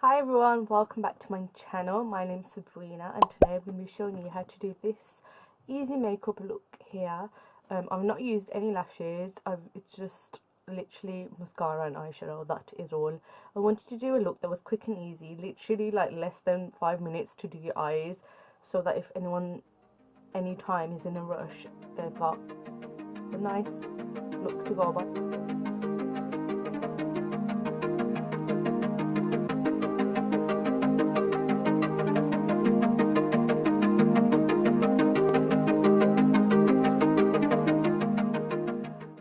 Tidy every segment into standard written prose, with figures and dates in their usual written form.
Hi everyone, welcome back to my channel. My name is Sabrina and today I'm going to be showing you how to do this easy makeup look here. I've not used any lashes, it's just literally mascara and eyeshadow, that is all. I wanted to do a look that was quick and easy, literally like less than 5 minutes to do your eyes, so that if anytime is in a rush, they've got a nice look to go by.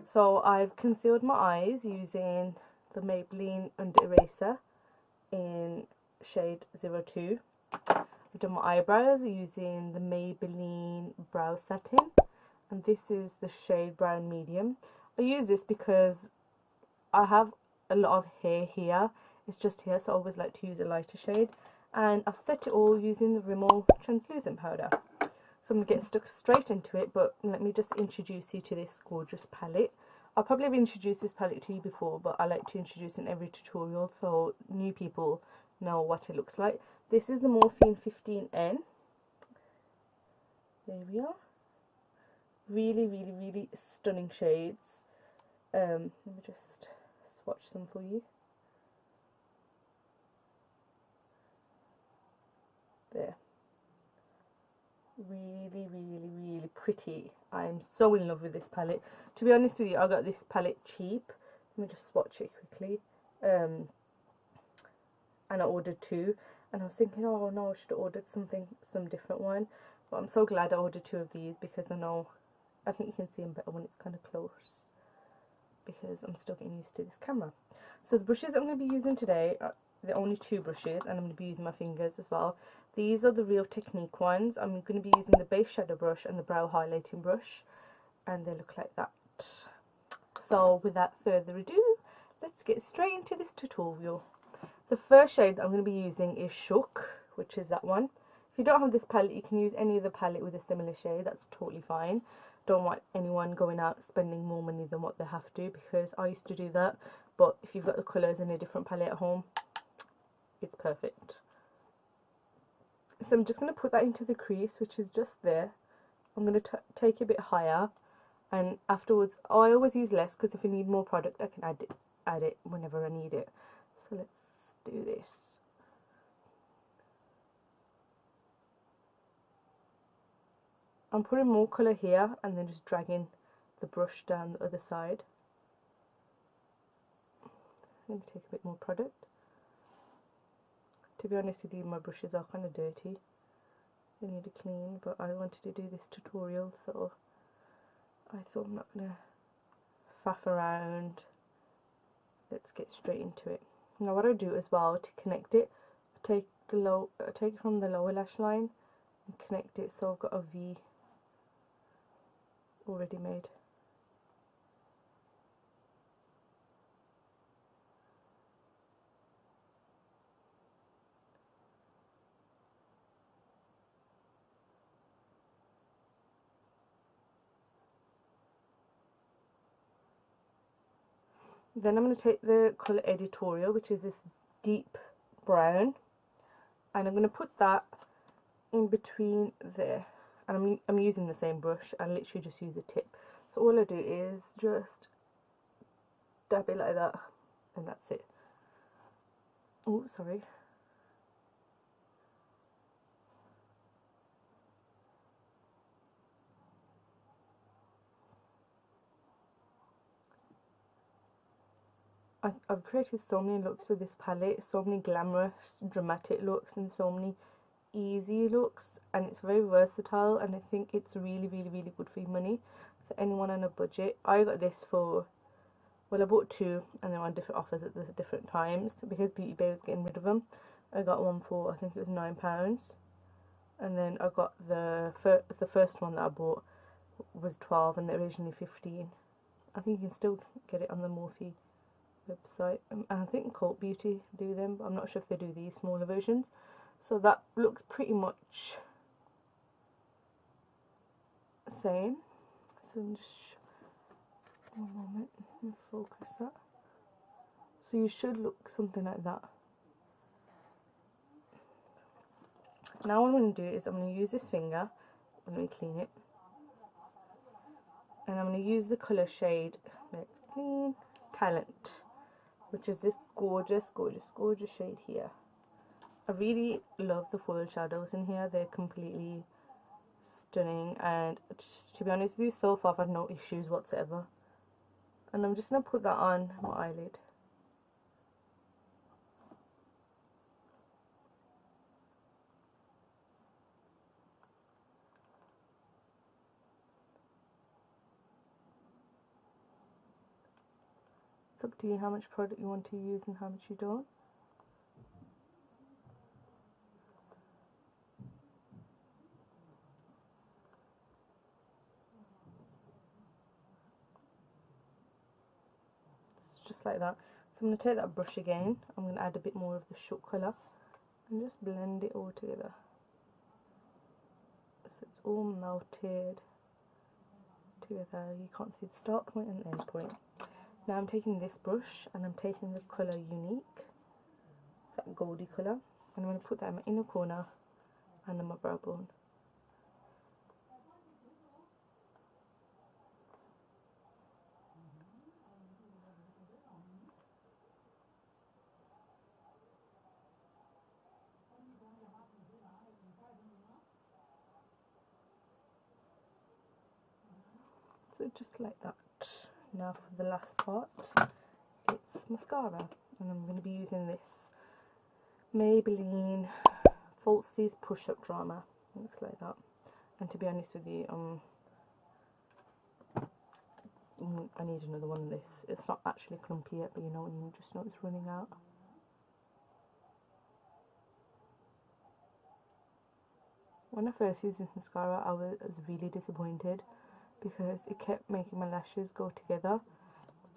So I've concealed my eyes using the Maybelline Under Eraser in shade 02. I've done my eyebrows using the Maybelline Brow Satin, and this is the shade Brown Medium. I use this because I have a lot of hair here, it's just here, so I always like to use a lighter shade. And I've set it all using the Rimmel translucent powder. So I'm going to get stuck straight into it, but let me just introduce you to this gorgeous palette. I'll probably have introduced this palette to you before, but I like to introduce it in every tutorial so new people know what it looks like. This is the Morphine 15N. There we are. Really stunning shades. Let me just swatch some for you. There. Really pretty. I'm so in love with this palette. To be honest with you, I got this palette cheap. Let me just swatch it quickly. And I ordered two, and I was thinking, oh no, I should have ordered some different one, but I'm so glad I ordered two of these because I think you can see them better when it's kind of close, because I'm still getting used to this camera. So the brushes I'm going to be using today are the only two brushes, and I'm going to be using my fingers as well. These are the Real Technique ones. I'm going to be using the base shadow brush and the brow highlighting brush, and they look like that. So without further ado, let's get straight into this tutorial. The first shade that I'm going to be using is Shook, which is that one. If you don't have this palette, you can use any other palette with a similar shade, that's totally fine. Don't want anyone going out spending more money than what they have to, because I used to do that. But if you've got the colours in a different palette at home, it's perfect. So I'm just going to put that into the crease, which is just there. I'm going to take it a bit higher, and afterwards, I always use less because if I need more product, I can add it whenever I need it. So let's do this. I'm putting more colour here and then just dragging the brush down the other side. I'm going to take a bit more product. To be honest with you, my brushes are kind of dirty. They need a clean, but I wanted to do this tutorial, so I thought I'm not going to faff around. Let's get straight into it. Now what I do as well to connect it, I take it from the lower lash line and connect it, so I've got a V already made. Then I'm going to take the colour Editorial, which is this deep brown, and I'm going to put that in between there. And I'm using the same brush. I literally just use a tip. So all I do is just dab it like that, and that's it. Oh, sorry. I've created so many looks with this palette, so many glamorous, dramatic looks, and so many easy looks, and it's very versatile, and I think it's really good for your money. So anyone on a budget, I got this for, well, I bought two and they're on different offers at the different times because Beauty Bay was getting rid of them. I got one for, I think it was £9, and then I got the first one that I bought was 12 and they're originally 15. I think you can still get it on the Morphe website. I think Cult Beauty do them, but I'm not sure if they do these smaller versions. So that looks pretty much the same. So I'm just, one moment, let me focus that. So you should look something like that. Now what I'm going to do is I'm going to use this finger, let me clean it, and I'm going to use the colour shade, let's clean, Talent, which is this gorgeous, gorgeous, gorgeous shade here. I really love the foil shadows in here, they're completely stunning, and to be honest with you, so far I've had no issues whatsoever. And I'm just going to put that on my eyelid. It's up to you how much product you want to use and how much you don't. It's just like that. So I'm going to take that brush again, I'm going to add a bit more of the shook colour and just blend it all together. So it's all melted together. You can't see the start point and the end point. Now I'm taking this brush and I'm taking the colour Unique, that goldy colour, and I'm going to put that in my inner corner and on my brow bone. So just like that. Now for the last part, it's mascara, and I'm going to be using this Maybelline Falsies Push Up Drama. It looks like that. And to be honest with you, I need another one of this. It's not actually clumpy yet, but you know when you just know it's running out. When I first used this mascara, I was really disappointed because it kept making my lashes go together,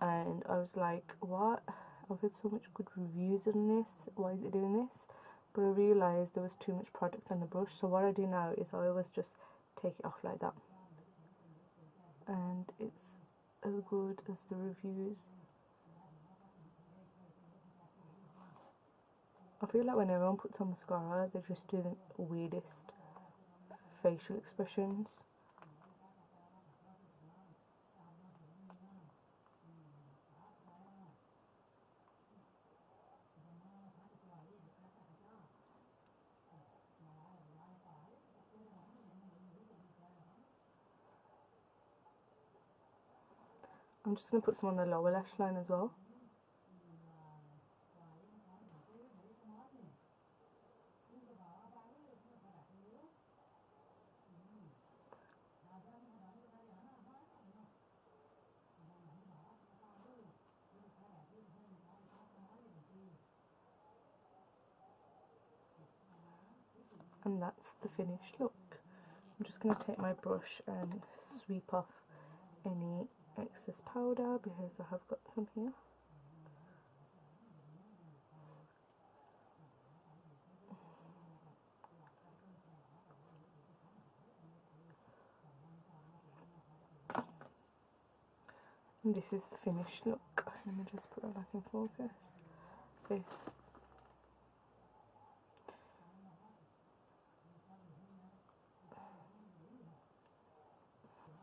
and I was like, what? I've had so much good reviews on this, why is it doing this? But I realised there was too much product on the brush, so what I do now is I always just take it off like that, and it's as good as the reviews. I feel like when everyone puts on mascara, they just do the weirdest facial expressions. I'm just going to put some on the lower lash line as well. And that's the finished look. I'm just going to take my brush and sweep off any excess powder because I have got some here. And this is the finished look. Let me just put that back in focus. This.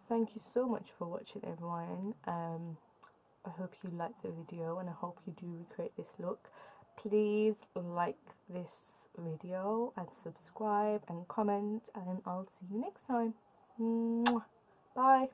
Thank you so much for watching, everyone. I hope you liked the video and I hope you do recreate this look. Please like this video and subscribe and comment, and I'll see you next time. Mwah. Bye.